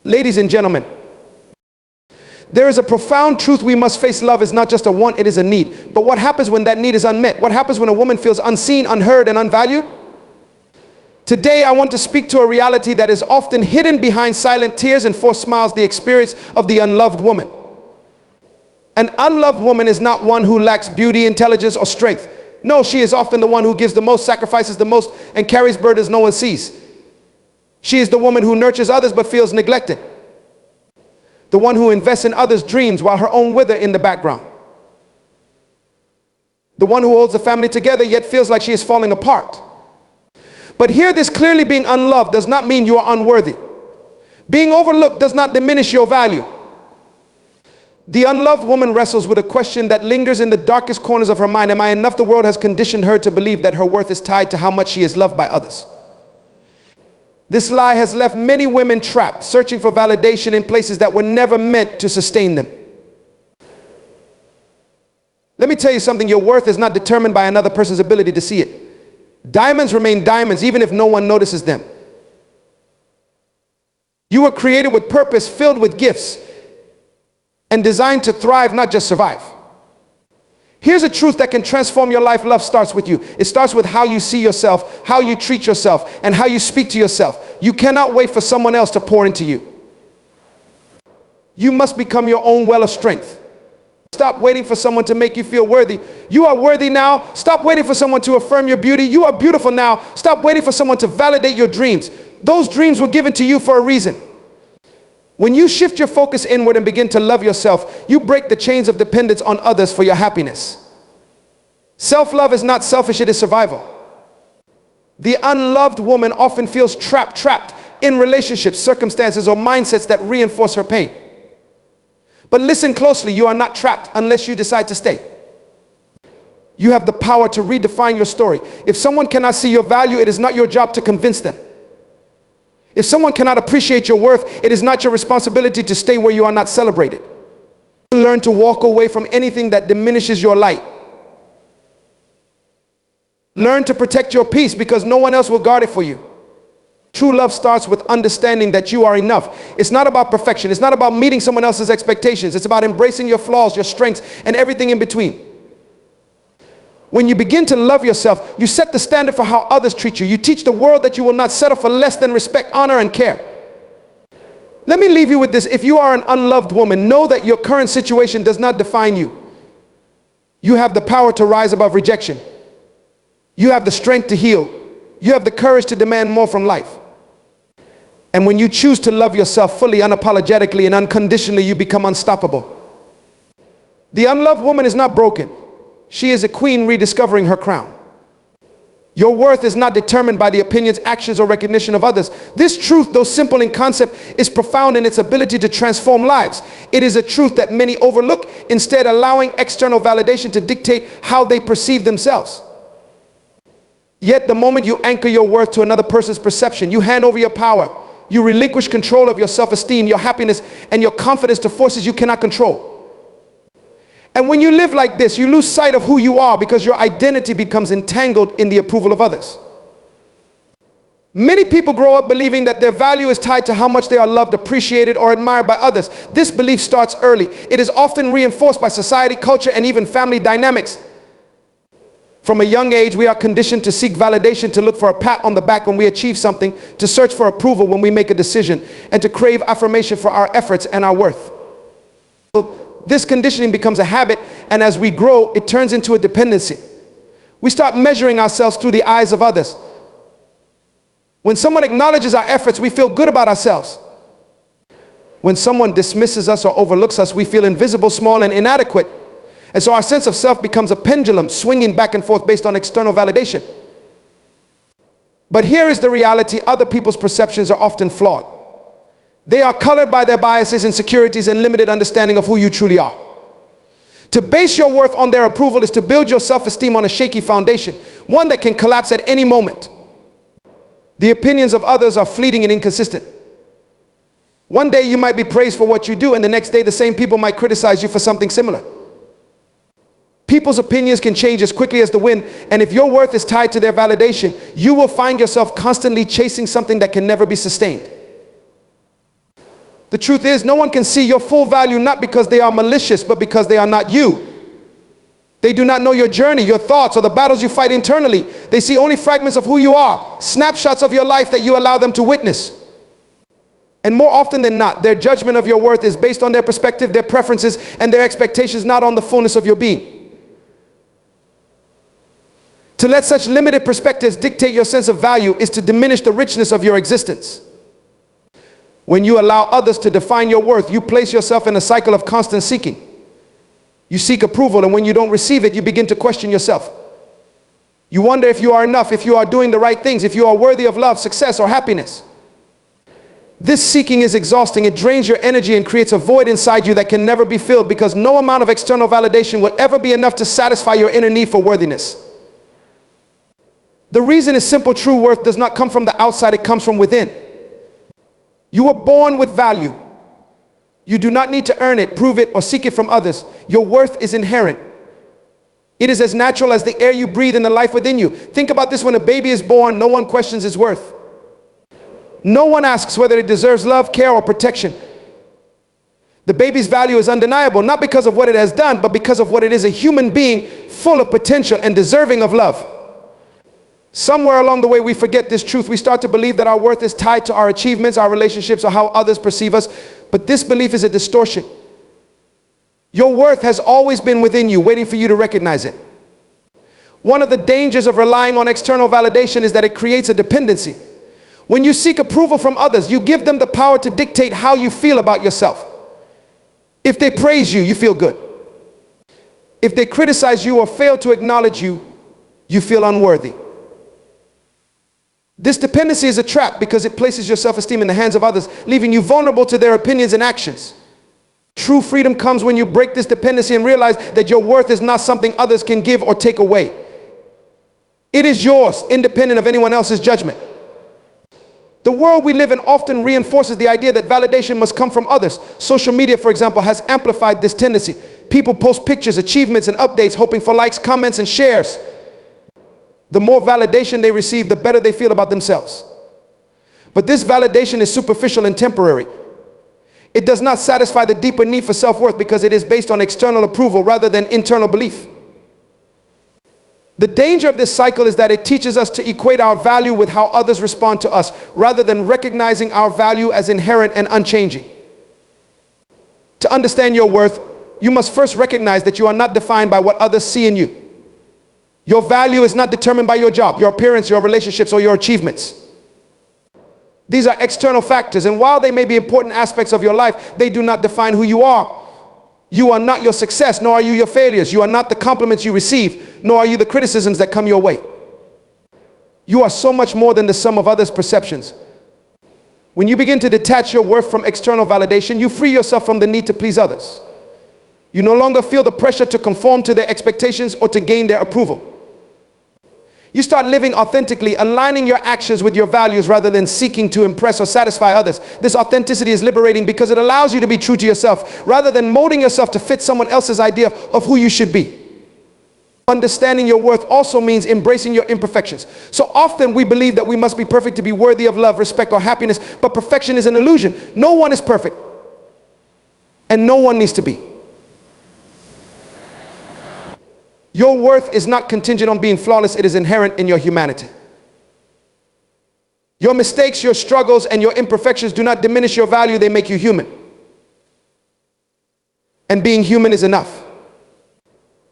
Ladies and gentlemen, there is a profound truth we must face. Love is not just a want, it is a need. But what happens when that need is unmet? What happens when a woman feels unseen, unheard, and unvalued? Today, I want to speak to a reality that is often hidden behind silent tears and forced smiles, the experience of the unloved woman. An unloved woman is not one who lacks beauty, intelligence, or strength. No, she is often the one who gives the most, sacrifices the most, and carries burdens no one sees. She is the woman who nurtures others but feels neglected. The one who invests in others' dreams while her own wither in the background. The one who holds the family together yet feels like she is falling apart. But here, this clearly being unloved does not mean you are unworthy. Being overlooked does not diminish your value. The unloved woman wrestles with a question that lingers in the darkest corners of her mind. Am I enough? The world has conditioned her to believe that her worth is tied to how much she is loved by others. This lie has left many women trapped, searching for validation in places that were never meant to sustain them. Let me tell you something, your worth is not determined by another person's ability to see it. Diamonds remain diamonds even if no one notices them. You were created with purpose, filled with gifts, and designed to thrive, not just survive. Here's a truth that can transform your life. Love starts with you. It starts with how you see yourself, how you treat yourself, and how you speak to yourself. You cannot wait for someone else to pour into you. You must become your own well of strength. Stop waiting for someone to make you feel worthy. You are worthy now. Stop waiting for someone to affirm your beauty. You are beautiful now. Stop waiting for someone to validate your dreams. Those dreams were given to you for a reason. When you shift your focus inward and begin to love yourself, you break the chains of dependence on others for your happiness. Self-love is not selfish, it is survival. The unloved woman often feels trapped in relationships, circumstances, or mindsets that reinforce her pain. But listen closely, you are not trapped unless you decide to stay. You have the power to redefine your story. If someone cannot see your value, it is not your job to convince them. If someone cannot appreciate your worth, it is not your responsibility to stay where you are not celebrated. Learn to walk away from anything that diminishes your light. Learn to protect your peace because no one else will guard it for you. True love starts with understanding that you are enough. It's not about perfection. It's not about meeting someone else's expectations. It's about embracing your flaws, your strengths, and everything in between. When you begin to love yourself, you set the standard for how others treat you. You teach the world that you will not settle for less than respect, honor, and care. Let me leave you with this. If you are an unloved woman, know that your current situation does not define you. You have the power to rise above rejection. You have the strength to heal. You have the courage to demand more from life. And when you choose to love yourself fully, unapologetically, and unconditionally, you become unstoppable. The unloved woman is not broken. She is a queen rediscovering her crown. Your worth is not determined by the opinions, actions, or recognition of others. This truth, though simple in concept, is profound in its ability to transform lives. It is a truth that many overlook, instead allowing external validation to dictate how they perceive themselves. Yet the moment you anchor your worth to another person's perception, you hand over your power, you relinquish control of your self-esteem, your happiness, and your confidence to forces you cannot control. And when you live like this, you lose sight of who you are because your identity becomes entangled in the approval of others. Many people grow up believing that their value is tied to how much they are loved, appreciated, or admired by others. This belief starts early. It is often reinforced by society, culture, and even family dynamics. From a young age, we are conditioned to seek validation, to look for a pat on the back when we achieve something, to search for approval when we make a decision, and to crave affirmation for our efforts and our worth. This conditioning becomes a habit, and as we grow, it turns into a dependency. We start measuring ourselves through the eyes of others. When someone acknowledges our efforts, we feel good about ourselves. When someone dismisses us or overlooks us, we feel invisible, small, and inadequate. And so our sense of self becomes a pendulum, swinging back and forth based on external validation. But here is the reality: other people's perceptions are often flawed. They are colored by their biases, insecurities, and limited understanding of who you truly are. To base your worth on their approval is to build your self-esteem on a shaky foundation, one that can collapse at any moment. The opinions of others are fleeting and inconsistent. One day you might be praised for what you do, and the next day the same people might criticize you for something similar. People's opinions can change as quickly as the wind, and if your worth is tied to their validation, you will find yourself constantly chasing something that can never be sustained. The truth is, no one can see your full value not because they are malicious, but because they are not you. They do not know your journey, your thoughts, or the battles you fight internally. They see only fragments of who you are, snapshots of your life that you allow them to witness. And more often than not, their judgment of your worth is based on their perspective, their preferences, and their expectations, not on the fullness of your being. To let such limited perspectives dictate your sense of value is to diminish the richness of your existence. When you allow others to define your worth, you place yourself in a cycle of constant seeking. You seek approval, and when you don't receive it, you begin to question yourself. You wonder if you are enough, if you are doing the right things, if you are worthy of love, success, or happiness. This seeking is exhausting. It drains your energy and creates a void inside you that can never be filled, because no amount of external validation will ever be enough to satisfy your inner need for worthiness. The reason is simple: true worth does not come from the outside, it comes from within. You were born with value. You do not need to earn it, prove it, or seek it from others. Your worth is inherent. It is as natural as the air you breathe and the life within you. Think about this: when a baby is born, no one questions its worth. No one asks whether it deserves love, care, or protection. The baby's value is undeniable, not because of what it has done, but because of what it is: a human being full of potential and deserving of love. Somewhere along the way, we forget this truth. We start to believe that our worth is tied to our achievements, our relationships, or how others perceive us. But this belief is a distortion. Your worth has always been within you, waiting for you to recognize it. One of the dangers of relying on external validation is that it creates a dependency. When you seek approval from others, you give them the power to dictate how you feel about yourself. If they praise you, you feel good. If they criticize you or fail to acknowledge you, you feel unworthy. This dependency is a trap because it places your self-esteem in the hands of others, leaving you vulnerable to their opinions and actions. True freedom comes when you break this dependency and realize that your worth is not something others can give or take away. It is yours, independent of anyone else's judgment. The world we live in often reinforces the idea that validation must come from others. Social media, for example, has amplified this tendency. People post pictures, achievements, and updates, hoping for likes, comments, and shares. The more validation they receive, the better they feel about themselves. But this validation is superficial and temporary. It does not satisfy the deeper need for self-worth because it is based on external approval rather than internal belief. The danger of this cycle is that it teaches us to equate our value with how others respond to us, rather than recognizing our value as inherent and unchanging. To understand your worth, you must first recognize that you are not defined by what others see in you. Your value is not determined by your job, your appearance, your relationships, or your achievements. These are external factors, and while they may be important aspects of your life, they do not define who you are. You are not your success, nor are you your failures. You are not the compliments you receive, nor are you the criticisms that come your way. You are so much more than the sum of others' perceptions. When you begin to detach your worth from external validation, you free yourself from the need to please others. You no longer feel the pressure to conform to their expectations or to gain their approval. You start living authentically, aligning your actions with your values rather than seeking to impress or satisfy others. This authenticity is liberating because it allows you to be true to yourself rather than molding yourself to fit someone else's idea of who you should be. Understanding your worth also means embracing your imperfections. So often we believe that we must be perfect to be worthy of love, respect, or happiness, but perfection is an illusion. No one is perfect, and no one needs to be. Your worth is not contingent on being flawless. It is inherent in your humanity. Your mistakes, your struggles, and your imperfections do not diminish your value. They make you human. And being human is enough.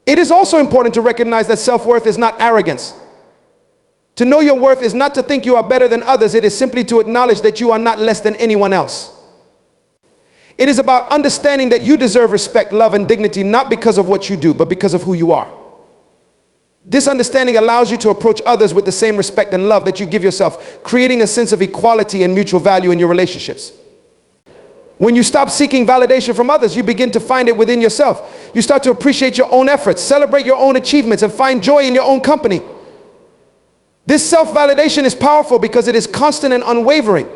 It is also important to recognize that self-worth is not arrogance. To know your worth is not to think you are better than others. It is simply to acknowledge that you are not less than anyone else. It is about understanding that you deserve respect, love, and dignity, not because of what you do, but because of who you are. This understanding allows you to approach others with the same respect and love that you give yourself, creating a sense of equality and mutual value in your relationships. When you stop seeking validation from others, you begin to find it within yourself. You start to appreciate your own efforts, celebrate your own achievements, and find joy in your own company. This self-validation is powerful because it is constant and unwavering.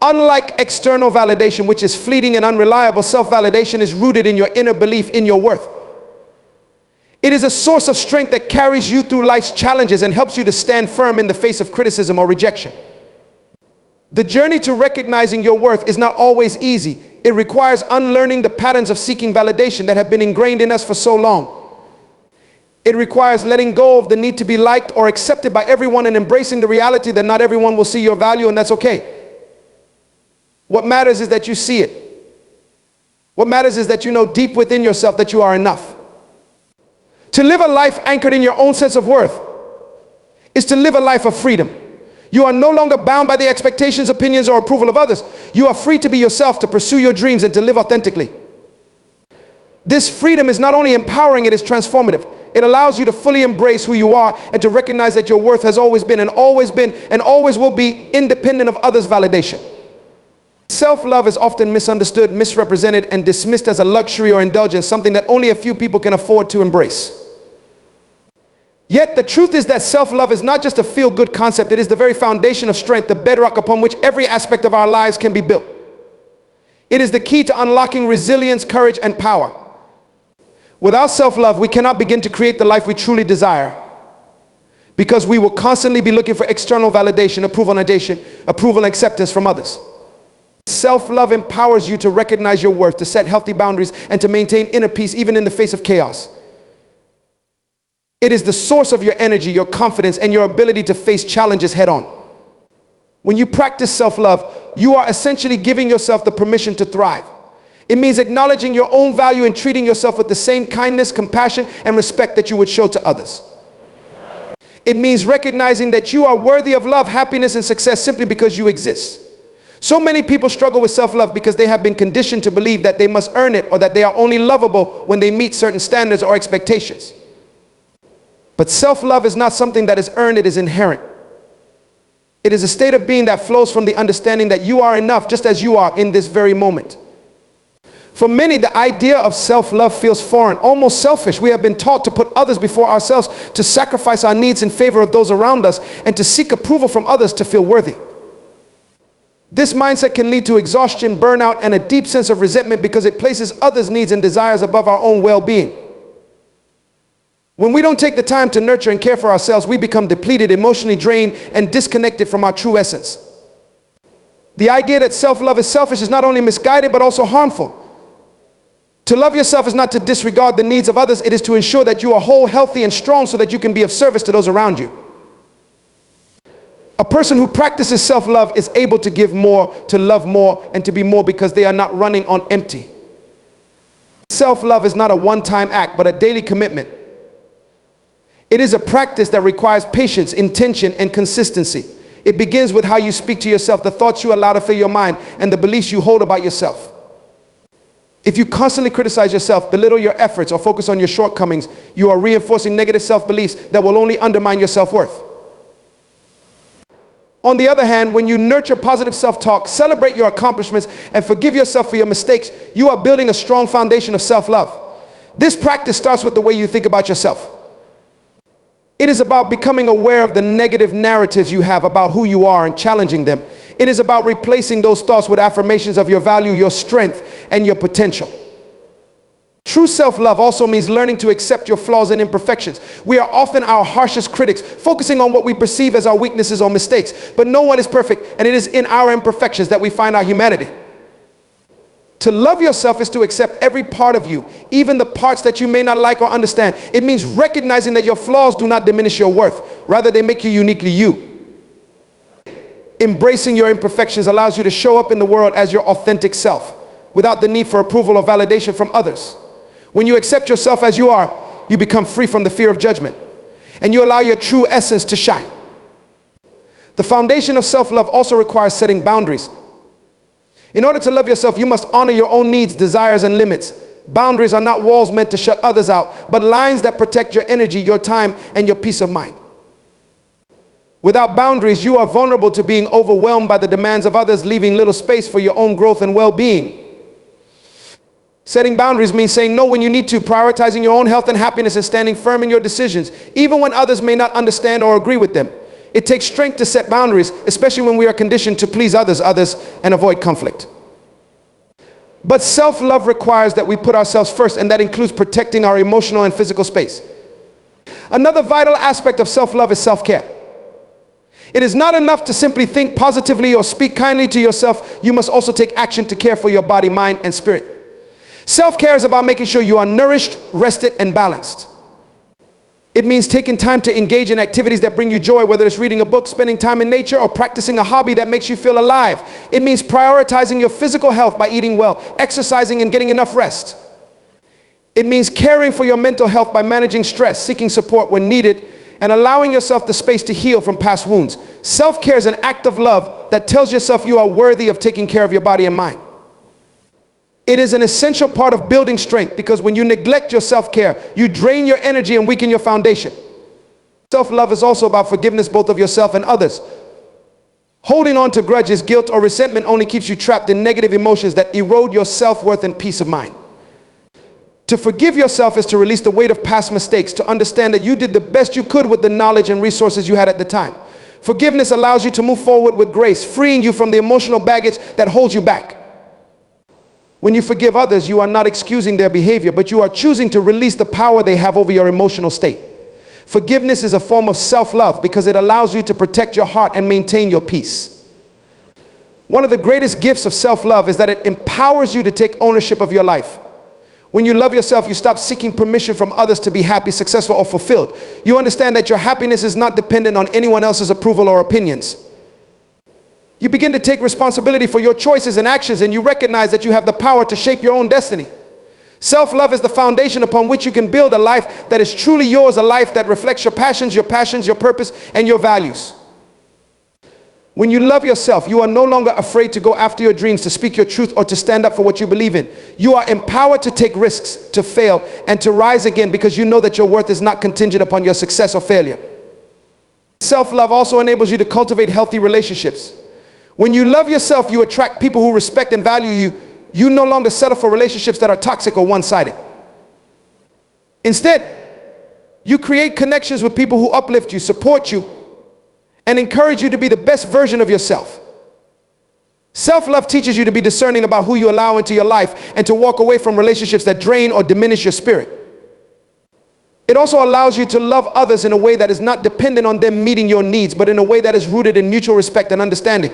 Unlike external validation, which is fleeting and unreliable, self-validation is rooted in your inner belief in your worth. It is a source of strength that carries you through life's challenges and helps you to stand firm in the face of criticism or rejection. The journey to recognizing your worth is not always easy. It requires unlearning the patterns of seeking validation that have been ingrained in us for so long. It requires letting go of the need to be liked or accepted by everyone and embracing the reality that not everyone will see your value, and that's okay. What matters is that you see it. What matters is that you know deep within yourself that you are enough. To live a life anchored in your own sense of worth is to live a life of freedom. You are no longer bound by the expectations, opinions, or approval of others. You are free to be yourself, to pursue your dreams, and to live authentically. This freedom is not only empowering, it is transformative. It allows you to fully embrace who you are and to recognize that your worth has always been and always will be independent of others' validation. Self-love is often misunderstood, misrepresented, and dismissed as a luxury or indulgence, something that only a few people can afford to embrace. Yet the truth is that self-love is not just a feel-good concept. It is the very foundation of strength, the bedrock upon which every aspect of our lives can be built. It is the key to unlocking resilience, courage, and power. Without self-love, we cannot begin to create the life we truly desire, because we will constantly be looking for external validation, approval, and acceptance from others. Self-love empowers you to recognize your worth, to set healthy boundaries, and to maintain inner peace even in the face of chaos. It is the source of your energy, your confidence, and your ability to face challenges head on. When you practice self-love, you are essentially giving yourself the permission to thrive. It means acknowledging your own value and treating yourself with the same kindness, compassion, and respect that you would show to others. It means recognizing that you are worthy of love, happiness, and success simply because you exist. So many people struggle with self-love because they have been conditioned to believe that they must earn it, or that they are only lovable when they meet certain standards or expectations. But self-love is not something that is earned, it is inherent. It is a state of being that flows from the understanding that you are enough just as you are in this very moment. For many, the idea of self-love feels foreign, almost selfish. We have been taught to put others before ourselves, to sacrifice our needs in favor of those around us, and to seek approval from others to feel worthy. This mindset can lead to exhaustion, burnout, and a deep sense of resentment because it places others' needs and desires above our own well-being. When we don't take the time to nurture and care for ourselves, we become depleted, emotionally drained, and disconnected from our true essence. The idea that self-love is selfish is not only misguided, but also harmful. To love yourself is not to disregard the needs of others. It is to ensure that you are whole, healthy, and strong so that you can be of service to those around you. A person who practices self-love is able to give more, to love more, and to be more because they are not running on empty. Self-love is not a one-time act, but a daily commitment. It is a practice that requires patience, intention, and consistency. It begins with how you speak to yourself, the thoughts you allow to fill your mind, and the beliefs you hold about yourself. If you constantly criticize yourself, belittle your efforts, or focus on your shortcomings, you are reinforcing negative self-beliefs that will only undermine your self-worth. On the other hand, when you nurture positive self-talk, celebrate your accomplishments, and forgive yourself for your mistakes, you are building a strong foundation of self-love. This practice starts with the way you think about yourself. It is about becoming aware of the negative narratives you have about who you are and challenging them. It is about replacing those thoughts with affirmations of your value, your strength, and your potential. True self-love also means learning to accept your flaws and imperfections. We are often our harshest critics, focusing on what we perceive as our weaknesses or mistakes. But no one is perfect, and it is in our imperfections that we find our humanity. To love yourself is to accept every part of you, even the parts that you may not like or understand. It means recognizing that your flaws do not diminish your worth. Rather, they make you uniquely you. Embracing your imperfections allows you to show up in the world as your authentic self, without the need for approval or validation from others. When you accept yourself as you are, you become free from the fear of judgment, and you allow your true essence to shine. The foundation of self-love also requires setting boundaries. In order to love yourself, you must honor your own needs, desires, and limits. Boundaries are not walls meant to shut others out, but lines that protect your energy, your time, and your peace of mind. Without boundaries, you are vulnerable to being overwhelmed by the demands of others, leaving little space for your own growth and well-being. Setting boundaries means saying no when you need to, prioritizing your own health and happiness, and standing firm in your decisions, even when others may not understand or agree with them. It takes strength to set boundaries, especially when we are conditioned to please others, and avoid conflict. But self-love requires that we put ourselves first, and that includes protecting our emotional and physical space. Another vital aspect of self-love is self-care. It is not enough to simply think positively or speak kindly to yourself. You must also take action to care for your body, mind, and spirit. Self-care is about making sure you are nourished, rested, and balanced. It means taking time to engage in activities that bring you joy, whether it's reading a book, spending time in nature, or practicing a hobby that makes you feel alive. It means prioritizing your physical health by eating well, exercising, and getting enough rest. It means caring for your mental health by managing stress, seeking support when needed, and allowing yourself the space to heal from past wounds. Self-care is an act of love that tells yourself you are worthy of taking care of your body and mind. It is an essential part of building strength, because when you neglect your self-care, you drain your energy and weaken your foundation. Self-love is also about forgiveness, both of yourself and others. Holding on to grudges, guilt, or resentment only keeps you trapped in negative emotions that erode your self-worth and peace of mind. To forgive yourself is to release the weight of past mistakes, to understand that you did the best you could with the knowledge and resources you had at the time. Forgiveness allows you to move forward with grace, freeing you from the emotional baggage that holds you back. When you forgive others, you are not excusing their behavior, but you are choosing to release the power they have over your emotional state. Forgiveness is a form of self-love because it allows you to protect your heart and maintain your peace. One of the greatest gifts of self-love is that it empowers you to take ownership of your life. When you love yourself, you stop seeking permission from others to be happy, successful, or fulfilled. You understand that your happiness is not dependent on anyone else's approval or opinions. You begin to take responsibility for your choices and actions, and you recognize that you have the power to shape your own destiny. Self-love is the foundation upon which you can build a life that is truly yours, a life that reflects your passions, your purpose, and your values. When you love yourself, you are no longer afraid to go after your dreams, to speak your truth, or to stand up for what you believe in. You are empowered to take risks, to fail, and to rise again, because you know that your worth is not contingent upon your success or failure. Self-love also enables you to cultivate healthy relationships. When you love yourself, you attract people who respect and value you. You no longer settle for relationships that are toxic or one-sided. Instead, you create connections with people who uplift you, support you, and encourage you to be the best version of yourself. Self-love teaches you to be discerning about who you allow into your life and to walk away from relationships that drain or diminish your spirit. It also allows you to love others in a way that is not dependent on them meeting your needs, but in a way that is rooted in mutual respect and understanding.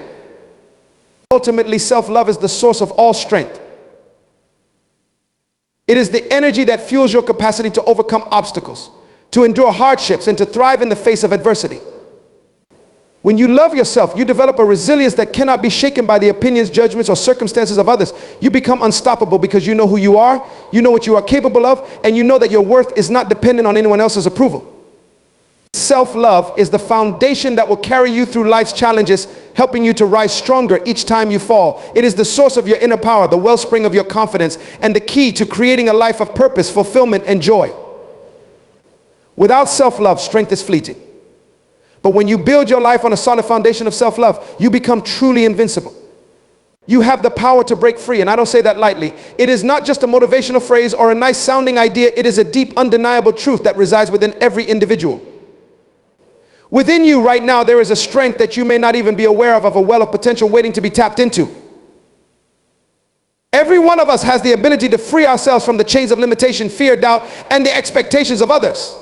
Ultimately, self-love is the source of all strength. It is the energy that fuels your capacity to overcome obstacles, to endure hardships, and to thrive in the face of adversity. When you love yourself, you develop a resilience that cannot be shaken by the opinions, judgments, or circumstances of others. You become unstoppable because you know who you are, you know what you are capable of, and you know that your worth is not dependent on anyone else's approval. Self-love is the foundation that will carry you through life's challenges, helping you to rise stronger each time you fall. It is the source of your inner power, the wellspring of your confidence, and the key to creating a life of purpose, fulfillment, and joy. Without self-love, strength is fleeting. But when you build your life on a solid foundation of self-love, you become truly invincible. You have the power to break free, and I don't say that lightly. It is not just a motivational phrase or a nice sounding idea. It is a deep, undeniable truth that resides within every individual. Within you right now, there is a strength that you may not even be aware of a well of potential waiting to be tapped into. Every one of us has the ability to free ourselves from the chains of limitation, fear, doubt, and the expectations of others.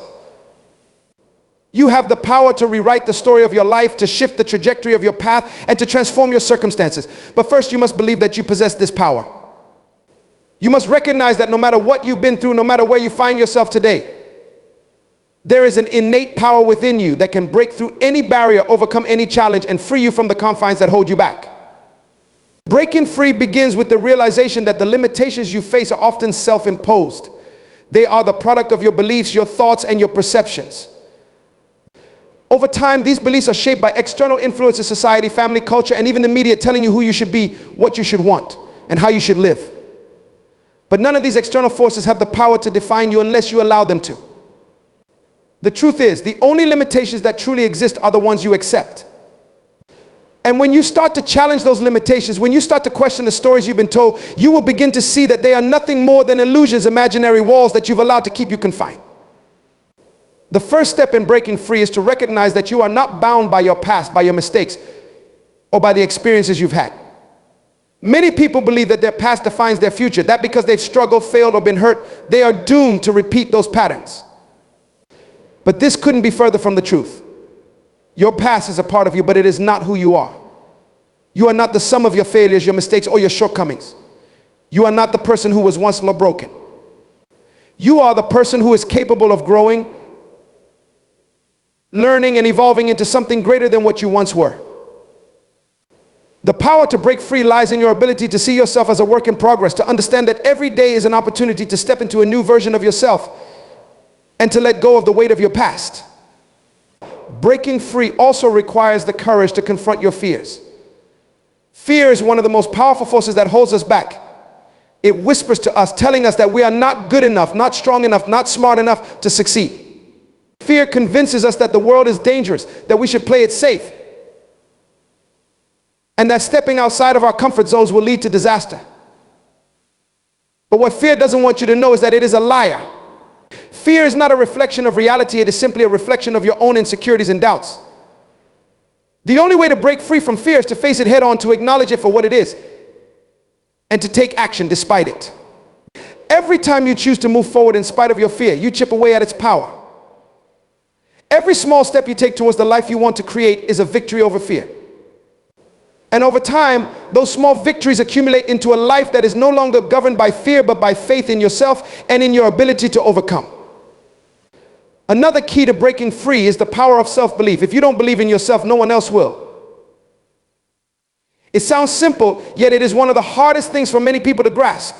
You have the power to rewrite the story of your life, to shift the trajectory of your path, and to transform your circumstances. But first, you must believe that you possess this power. You must recognize that no matter what you've been through, no matter where you find yourself today, there is an innate power within you that can break through any barrier, overcome any challenge, and free you from the confines that hold you back. Breaking free begins with the realization that the limitations you face are often self-imposed. They are the product of your beliefs, your thoughts, and your perceptions. Over time, these beliefs are shaped by external influences, society, family, culture, and even the media telling you who you should be, what you should want, and how you should live. But none of these external forces have the power to define you unless you allow them to. The truth is, the only limitations that truly exist are the ones you accept. And when you start to challenge those limitations, when you start to question the stories you've been told, you will begin to see that they are nothing more than illusions, imaginary walls that you've allowed to keep you confined. The first step in breaking free is to recognize that you are not bound by your past, by your mistakes, or by the experiences you've had. Many people believe that their past defines their future, that because they've struggled, failed, or been hurt, they are doomed to repeat those patterns. But this couldn't be further from the truth. Your past is a part of you, but it is not who you are. You are not the sum of your failures, your mistakes, or your shortcomings. You are not the person who was once broken. You are the person who is capable of growing, learning, and evolving into something greater than what you once were. The power to break free lies in your ability to see yourself as a work in progress, to understand that every day is an opportunity to step into a new version of yourself and to let go of the weight of your past. Breaking free also requires the courage to confront your fears. Fear is one of the most powerful forces that holds us back. It whispers to us, telling us that we are not good enough, not strong enough, not smart enough to succeed. Fear convinces us that the world is dangerous, that we should play it safe, and that stepping outside of our comfort zones will lead to disaster. But what fear doesn't want you to know is that it is a liar. Fear is not a reflection of reality, it is simply a reflection of your own insecurities and doubts. The only way to break free from fear is to face it head on, to acknowledge it for what it is, and to take action despite it. Every time you choose to move forward in spite of your fear, you chip away at its power. Every small step you take towards the life you want to create is a victory over fear. And over time, those small victories accumulate into a life that is no longer governed by fear, but by faith in yourself and in your ability to overcome. Another key to breaking free is the power of self-belief. If you don't believe in yourself, no one else will. It sounds simple, yet it is one of the hardest things for many people to grasp.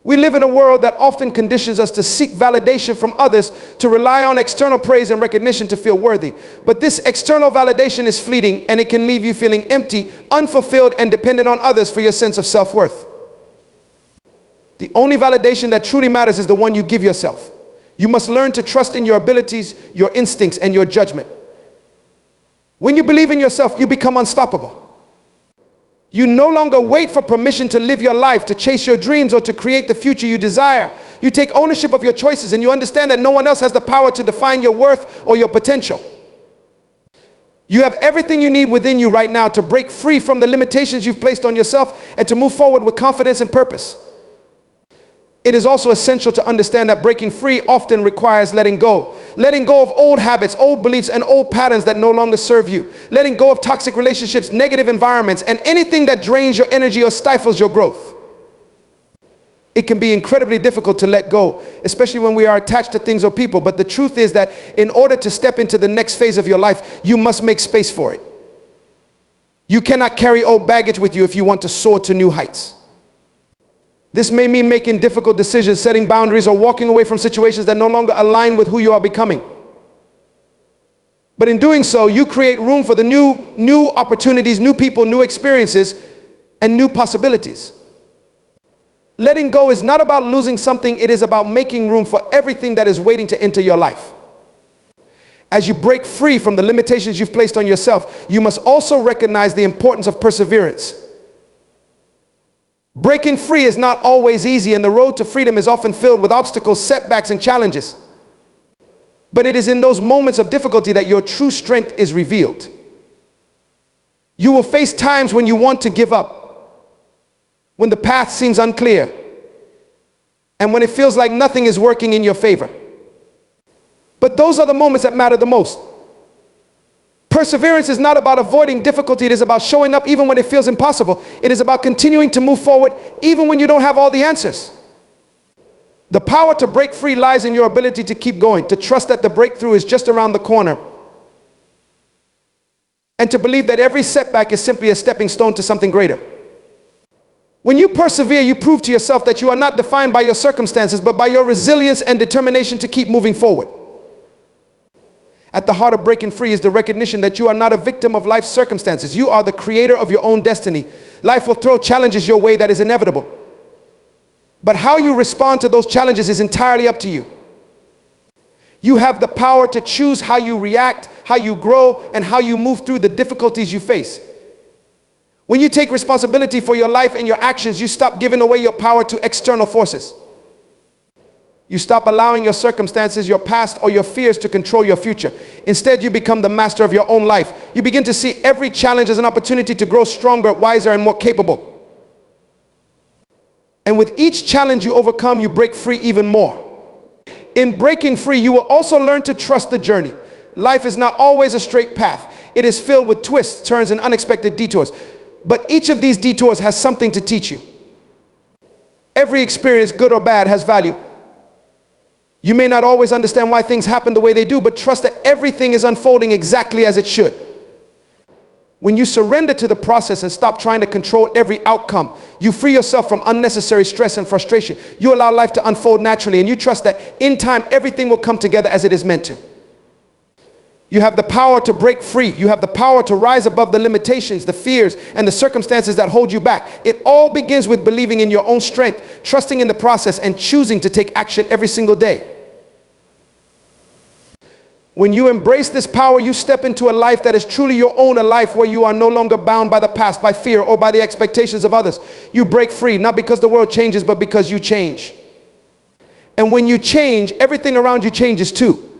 We live in a world that often conditions us to seek validation from others, to rely on external praise and recognition to feel worthy. But this external validation is fleeting, and it can leave you feeling empty, unfulfilled, and dependent on others for your sense of self-worth. The only validation that truly matters is the one you give yourself. You must learn to trust in your abilities, your instincts, and your judgment. When you believe in yourself, you become unstoppable. You no longer wait for permission to live your life, to chase your dreams, or to create the future you desire. You take ownership of your choices, and you understand that no one else has the power to define your worth or your potential. You have everything you need within you right now to break free from the limitations you've placed on yourself and to move forward with confidence and purpose. It is also essential to understand that breaking free often requires letting go. Letting go of old habits, old beliefs, and old patterns that no longer serve you. Letting go of toxic relationships, negative environments, and anything that drains your energy or stifles your growth. It can be incredibly difficult to let go, especially when we are attached to things or people. But the truth is that in order to step into the next phase of your life, you must make space for it. You cannot carry old baggage with you if you want to soar to new heights. This may mean making difficult decisions, setting boundaries, or walking away from situations that no longer align with who you are becoming. But in doing so, you create room for the new opportunities, new people, new experiences, and new possibilities. Letting go is not about losing something, it is about making room for everything that is waiting to enter your life. As you break free from the limitations you've placed on yourself, you must also recognize the importance of perseverance. Breaking free is not always easy, and the road to freedom is often filled with obstacles, setbacks, and challenges. But it is in those moments of difficulty that your true strength is revealed. You will face times when you want to give up, when the path seems unclear, and when it feels like nothing is working in your favor. But those are the moments that matter the most. Perseverance is not about avoiding difficulty, it is about showing up even when it feels impossible. It is about continuing to move forward even when you don't have all the answers. The power to break free lies in your ability to keep going, to trust that the breakthrough is just around the corner, and to believe that every setback is simply a stepping stone to something greater. When you persevere, you prove to yourself that you are not defined by your circumstances, but by your resilience and determination to keep moving forward. At the heart of breaking free is the recognition that you are not a victim of life's circumstances. You are the creator of your own destiny. Life will throw challenges your way that is inevitable. But how you respond to those challenges is entirely up to you. You have the power to choose how you react, how you grow, and how you move through the difficulties you face. When you take responsibility for your life and your actions, you stop giving away your power to external forces. You stop allowing your circumstances, your past, or your fears to control your future. Instead, you become the master of your own life. You begin to see every challenge as an opportunity to grow stronger, wiser, and more capable. And with each challenge you overcome, you break free even more. In breaking free, you will also learn to trust the journey. Life is not always a straight path. It is filled with twists, turns, and unexpected detours. But each of these detours has something to teach you. Every experience, good or bad, has value. You may not always understand why things happen the way they do, but trust that everything is unfolding exactly as it should. When you surrender to the process and stop trying to control every outcome, you free yourself from unnecessary stress and frustration. You allow life to unfold naturally, and you trust that in time everything will come together as it is meant to. You have the power to break free. You have the power to rise above the limitations, the fears, and the circumstances that hold you back. It all begins with believing in your own strength, trusting in the process, and choosing to take action every single day. When you embrace this power, you step into a life that is truly your own, a life where you are no longer bound by the past, by fear, or by the expectations of others. You break free, not because the world changes, but because you change. And when you change, everything around you changes too.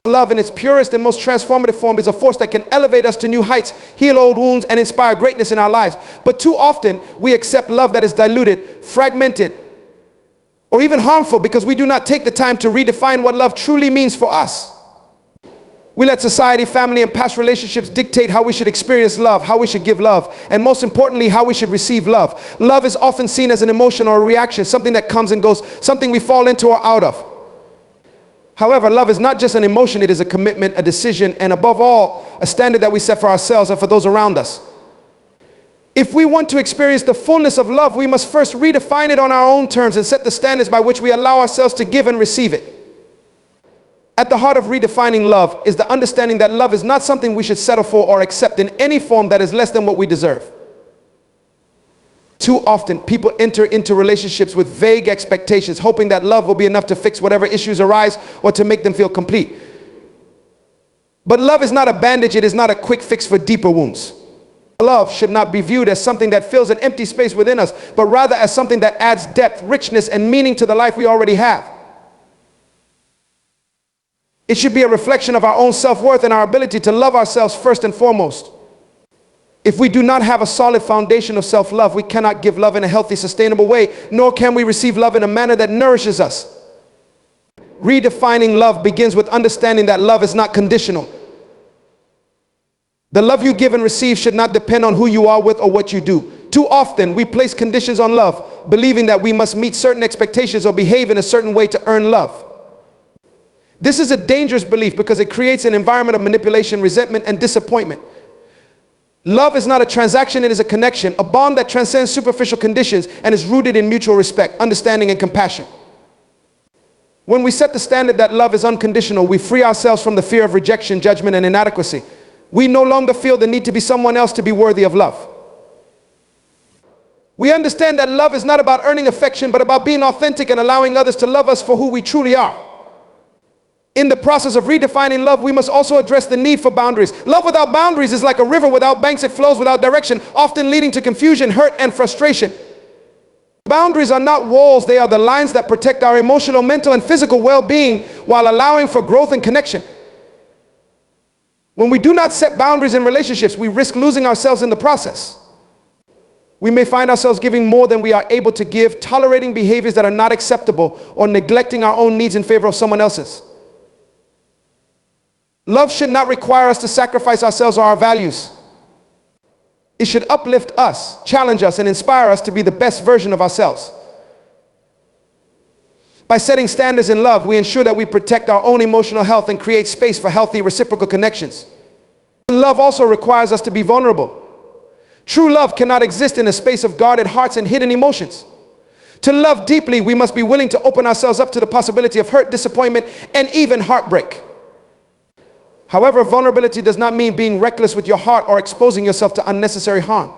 Love in its purest and most transformative form is a force that can elevate us to new heights, heal old wounds, and inspire greatness in our lives. But too often, we accept love that is diluted, fragmented, or even harmful because we do not take the time to redefine what love truly means for us. We let society, family, and past relationships dictate how we should experience love, how we should give love, and most importantly, how we should receive love. Love is often seen as an emotion or a reaction, something that comes and goes, something we fall into or out of. However, love is not just an emotion, it is a commitment, a decision, and above all, a standard that we set for ourselves and for those around us. If we want to experience the fullness of love, we must first redefine it on our own terms and set the standards by which we allow ourselves to give and receive it. At the heart of redefining love is the understanding that love is not something we should settle for or accept in any form that is less than what we deserve. Too often, people enter into relationships with vague expectations, hoping that love will be enough to fix whatever issues arise or to make them feel complete. But love is not a bandage, it is not a quick fix for deeper wounds. Love should not be viewed as something that fills an empty space within us, but rather as something that adds depth, richness, and meaning to the life we already have. It should be a reflection of our own self-worth and our ability to love ourselves first and foremost. If we do not have a solid foundation of self-love, we cannot give love in a healthy, sustainable way, nor can we receive love in a manner that nourishes us. Redefining love begins with understanding that love is not conditional. The love you give and receive should not depend on who you are with or what you do. Too often, we place conditions on love, believing that we must meet certain expectations or behave in a certain way to earn love. This is a dangerous belief because it creates an environment of manipulation, resentment, and disappointment. Love is not a transaction, it is a connection, a bond that transcends superficial conditions and is rooted in mutual respect, understanding, and compassion. When we set the standard that love is unconditional, we free ourselves from the fear of rejection, judgment, and inadequacy. We no longer feel the need to be someone else to be worthy of love. We understand that love is not about earning affection, but about being authentic and allowing others to love us for who we truly are. In the process of redefining love, we must also address the need for boundaries. Love without boundaries is like a river without banks. It flows without direction, often leading to confusion, hurt, and frustration. Boundaries are not walls. They are the lines that protect our emotional, mental, and physical well-being while allowing for growth and connection. When we do not set boundaries in relationships, we risk losing ourselves in the process. We may find ourselves giving more than we are able to give, tolerating behaviors that are not acceptable, or neglecting our own needs in favor of someone else's. Love should not require us to sacrifice ourselves or our values. It should uplift us, challenge us, and inspire us to be the best version of ourselves. By setting standards in love, we ensure that we protect our own emotional health and create space for healthy reciprocal connections. Love also requires us to be vulnerable. True love cannot exist in a space of guarded hearts and hidden emotions. To love deeply, we must be willing to open ourselves up to the possibility of hurt, disappointment, and even heartbreak. However, vulnerability does not mean being reckless with your heart or exposing yourself to unnecessary harm.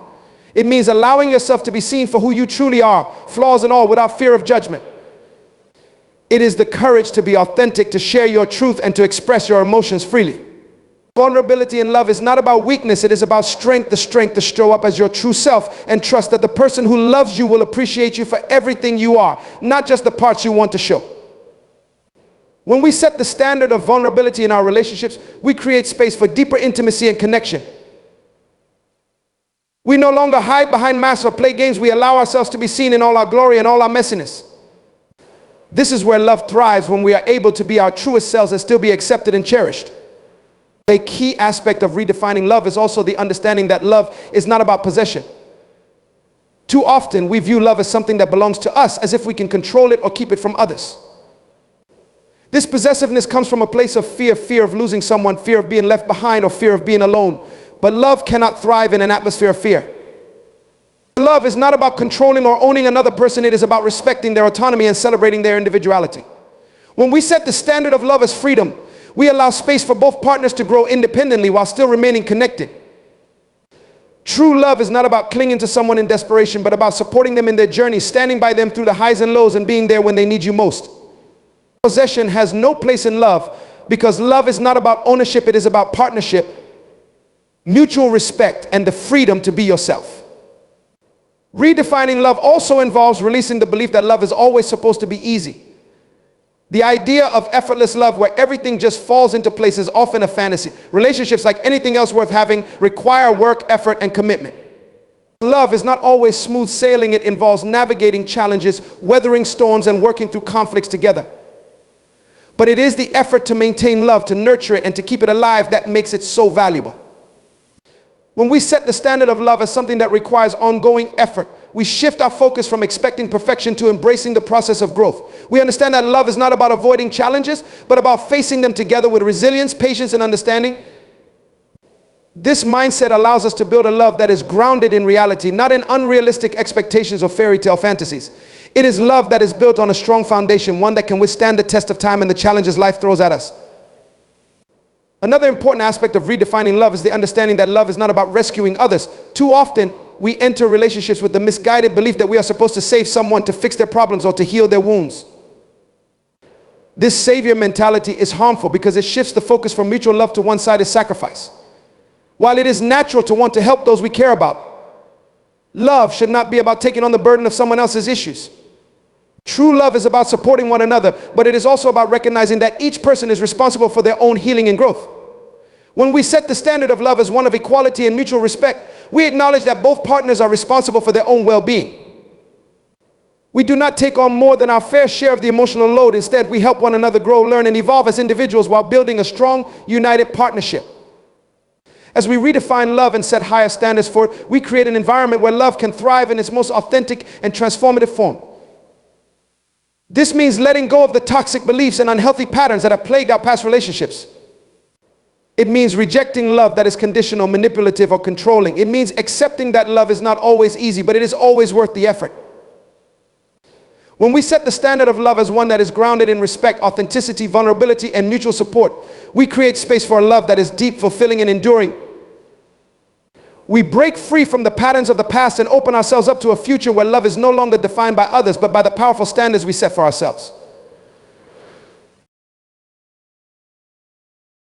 It means allowing yourself to be seen for who you truly are, flaws and all, without fear of judgment. It is the courage to be authentic, to share your truth, and to express your emotions freely. Vulnerability in love is not about weakness, it is about strength, the strength to show up as your true self and trust that the person who loves you will appreciate you for everything you are, not just the parts you want to show. When we set the standard of vulnerability in our relationships, we create space for deeper intimacy and connection. We no longer hide behind masks or play games. We allow ourselves to be seen in all our glory and all our messiness. This is where love thrives, when we are able to be our truest selves and still be accepted and cherished. A key aspect of redefining love is also the understanding that love is not about possession. Too often we view love as something that belongs to us, as if we can control it or keep it from others. This possessiveness comes from a place of fear of losing someone, fear of being left behind, or fear of being alone. But love cannot thrive in an atmosphere of fear. Love is not about controlling or owning another person. It is about respecting their autonomy and celebrating their individuality. When we set the standard of love as freedom, we allow space for both partners to grow independently while still remaining connected. True love is not about clinging to someone in desperation, but about supporting them in their journey, standing by them through the highs and lows, and being there when they need you most. Possession has no place in love, because love is not about ownership. It is about partnership, mutual respect, and the freedom to be yourself. Redefining love also involves releasing the belief that love is always supposed to be easy. The idea of effortless love, where everything just falls into place, is often a fantasy. Relationships, like anything else worth having, require work, effort, and commitment. Love is not always smooth sailing. It involves navigating challenges, weathering storms, and working through conflicts together. But it is the effort to maintain love, to nurture it, and to keep it alive that makes it so valuable. When we set the standard of love as something that requires ongoing effort, we shift our focus from expecting perfection to embracing the process of growth. We understand that love is not about avoiding challenges, but about facing them together with resilience, patience, and understanding. This mindset allows us to build a love that is grounded in reality, not in unrealistic expectations or fairy tale fantasies. It is love that is built on a strong foundation, one that can withstand the test of time and the challenges life throws at us. Another important aspect of redefining love is the understanding that love is not about rescuing others. Too often, we enter relationships with the misguided belief that we are supposed to save someone, to fix their problems, or to heal their wounds. This savior mentality is harmful because it shifts the focus from mutual love to one-sided sacrifice. While it is natural to want to help those we care about, love should not be about taking on the burden of someone else's issues. True love is about supporting one another, but it is also about recognizing that each person is responsible for their own healing and growth. When we set the standard of love as one of equality and mutual respect, we acknowledge that both partners are responsible for their own well-being. We do not take on more than our fair share of the emotional load. Instead, we help one another grow, learn, and evolve as individuals while building a strong, united partnership. As we redefine love and set higher standards for it, we create an environment where love can thrive in its most authentic and transformative form. This means letting go of the toxic beliefs and unhealthy patterns that have plagued our past relationships. It means rejecting love that is conditional, manipulative, or controlling. It means accepting that love is not always easy, but it is always worth the effort. When we set the standard of love as one that is grounded in respect, authenticity, vulnerability, and mutual support, we create space for a love that is deep, fulfilling, and enduring. We break free from the patterns of the past and open ourselves up to a future where love is no longer defined by others, but by the powerful standards we set for ourselves.